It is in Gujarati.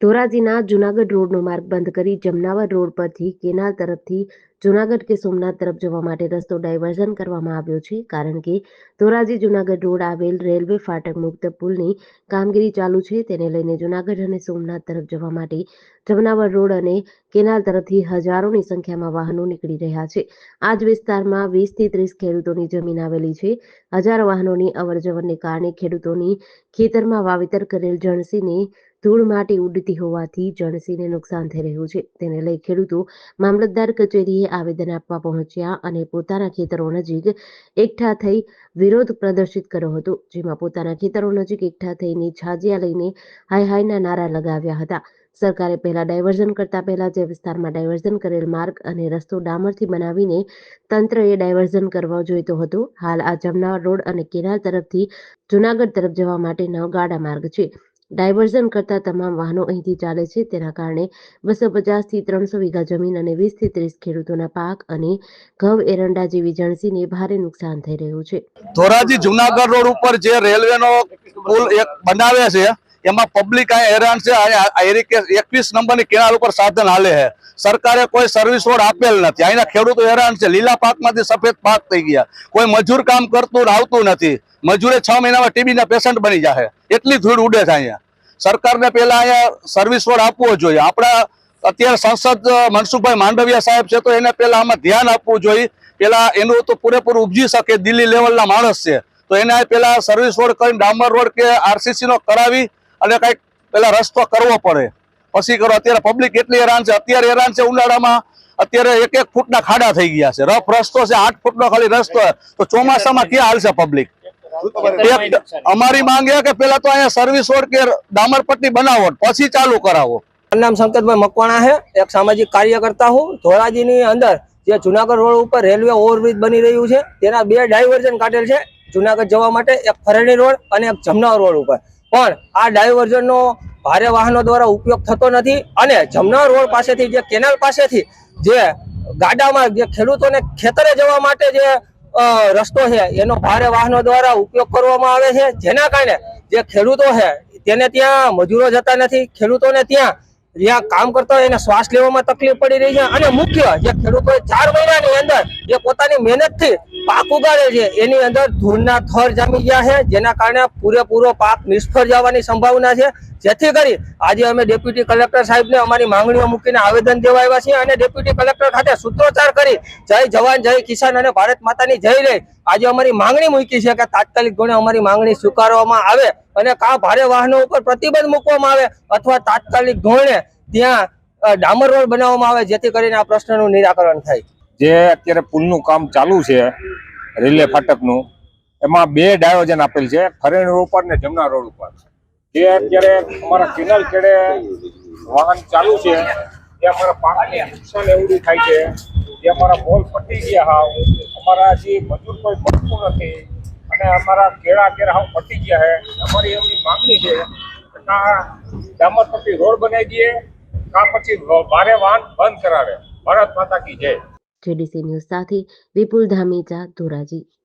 ધોરાજીના જૂનાગઢ રોડનો માર્ગ બંધ કરી જમનાવર રોડ પરથી કેનાલ તરફથી જૂનાગઢ કે સોમનાથ તરફ જવા માટે રસ્તો ડાયવર્ઝન કરવામાં આવ્યો છે, કારણ કે ધોરાજી જૂનાગઢ રોડ આવેલ રેલવે ફાટક મુક્ત પુલની કામગીરી ચાલુ છે. તેને લઈને જૂનાગઢ અને સોમનાથ તરફ જવા માટે જમનાવર રોડ અને કેનાલ તરફથી હજારોની સંખ્યામાં વાહનો નીકળી રહ્યા છે. આ જ વિસ્તારમાં 20 થી 30 ખેડૂતોની જમીન આવેલી છે. હજારો વાહનોની અવરજવરને કારણે ખેડૂતોની ખેતરમાં વાવેતર કરેલ જણસીને ધૂળ માટી ઉડતી હોવાથી જણસીને નુકસાન થઈ રહ્યું છે. તેને લઈ ખેડૂતો મામલતદાર કચેરીએ આવેદન આપવા પહોંચ્યા અને પોતાના ખેતરો નજીક એકઠા થઈ વિરોધ પ્રદર્શિત કર્યો હતો, જેમાં પોતાના ખેતરો નજીક એકઠા થઈને છાજિયા લઈને હાય હાયના નારા લગાવ્યા હતા. સરકારે પહેલા ડાયવર્ઝન કરતા પહેલા જે વિસ્તારમાં ડાયવર્ઝન કરેલ માર્ગ અને રસ્તો ડામરથી બનાવીને તંત્રએ ડાયવર્ઝન કરવા જોઈતો હતો. હાલ આ જમનાવર રોડ અને કેનાલ તરફથી જૂનાગઢ તરફ જવા માટેનો ગાડા માર્ગ છે. ડાયવર્ઝન કરતા તમામ વાહનો અહીંથી ચાલે છે. તેના કારણે 250 થી 300 વીઘા જમીન અને 20 થી 30 ખેડૂતોના પાક અને ઘઉં એરંડા જેવી જણસીને ભારે નુકસાન થઈ રહ્યું છે. ધોરાજી જૂનાગઢ રોડ ઉપર જે રેલવેનો પુલ એક બનાવે છે, એમાં પબ્લિક અહીંયા હેરાન છે. 21 નંબરની કેનાલ ઉપર સાધન હાલે છે. સરકારે કોઈ સર્વિસ રોડ આપેલ નથી. અહીંના ખેડૂતો હેરાન છે. લીલા પાકમાંથી સફેદ પાક થઈ ગયા. કોઈ મજૂર કામ કરતું આવતું નથી. મજૂરે 6 મહિનામાં ટીબીના પેશન્ટ બની જાય. એટલી ધૂળ ઉડે છે અહીંયા. સરકારને પહેલા અહીંયા સર્વિસ રોડ આપવો જોઈએ. આપણા અત્યારે સંસદ મનસુખભાઈ માંડવિયા સાહેબ છે, તો એને પહેલા આમાં ધ્યાન આપવું જોઈએ. પેલા એનું તો પૂરેપૂરું ઉપજી શકે. દિલ્હી લેવલના માણસ છે, તો એને પેલા સર્વિસ રોડ કરીને ડામર રોડ કે આરસીસી નો કરાવી અને કઈક પેલા રસ્તો કરવો પડે, પછી કરો. અત્યારે પબ્લિક એટલી હેરાન છે. અત્યારે હેરાન છે ઉનાળામાં. અત્યારે 1-1 ફૂટના ખાડા થઈ ગયા છે. રફ રસ્તો છે, 8 ફૂટનો ખાલી રસ્તો. તો ચોમાસામાં ક્યાં હાલશે પબ્લિક? અમારી માંગ એ કે પેલા તો અહીંયા સર્વિસ રોડ કે ડામર પટ્ટી બનાવો, પછી ચાલુ કરાવો. મારું નામ શંકરભાઈ મકવાણા है, एक सामाजिक कार्यकर्ता हूँ। ધોરાજીની અંદર જે જુનાગઢ રોડ ઉપર રેલવે ઓવરબ્રિજ બની રહ્યું છે, તેના 2 ડાયવર્ઝન કાઢેલ છે જુનાગઢ જવા માટે, એક ફરેણી રોડ અને એક જમનાવર રોડ ઉપર. પણ આ ડાયવર્ઝનનો ભારે વાહનો દ્વારા ઉપયોગ થતો નથી અને જમનાવર રોડ પાસેથી જે કેનાલ પાસેથી જે ગાડામાં જે ખેડૂતોને ખેતરે જવા માટે જે રસ્તો છે, એનો ભારે વાહનો દ્વારા ઉપયોગ કરવામાં આવે છે, જેના કારણે જે ખેડૂતો છે તેને ત્યાં મજૂરો જતા નથી. ખેડૂતોને ત્યાં કામ કરતા હોય એને શ્વાસ લેવામાં તકલીફ પડી રહી છે. અને મુખ્ય જે ખેડૂતો 4 મહિનાની અંદર જે પોતાની મહેનતથી પાક ઉગાડે છે, એની અંદર ધૂળના થર જામી ગયા છે, જેના કારણે પૂરેપૂરો પાક નિષ્ફળ જવાની સંભાવના છે. જેથી કરી આજે અમે ડેપ્યુટી કલેક્ટર સાહેબને અમારી માંગણીઓ મૂકીને આવેદન દેવા આવ્યા છીએ અને ડેપ્યુટી કલેક્ટર ખાતે સૂત્રોચ્ચાર કરી જય જવાન જય કિસાન અને ભારત માતાની જય લઈ આજે અમારી માંગણી મૂકી છે કે તાત્કાલિક ધોરણે અમારી માંગણી સ્વીકારવામાં આવે અને ભારે વાહનો ઉપર પ્રતિબંધ મૂકવામાં આવે અથવા તાત્કાલિક ધોરણે ત્યાં ડામર રોડ બનાવવામાં આવે, જેથી કરીને આ પ્રશ્નનું નિરાકરણ થાય. જે અત્યારે પુલનું કામ ચાલુ છે રેલવે ફાટકનું, એમાં 2 ડાયવર્ઝન આપેલ છે, ફરેણી રોડ ઉપર ને જમના રોડ ઉપર. જે અત્યારે અમારા કેનાલ કેડે વાહન ચાલુ છે, જે અમારા પાકને નુકસાન એવું થાય છે, જે અમારા પોલ ફટી ગયા હાવ, અમારા જે મજૂર કોઈ મળતું નથી અને અમારા કેળા હાવ ફટી ગયા છે. અમારી એમની માંગણી છે કે કા ડામર પટ્ટી રોડ બનાવી દઈએ, કા પછી ભારે વાહન બંધ કરાવે. ભારત માતા કી જય. જેડીસી ન્યૂઝ સાથે વિપુલ ધામેચા, ધોરાજી.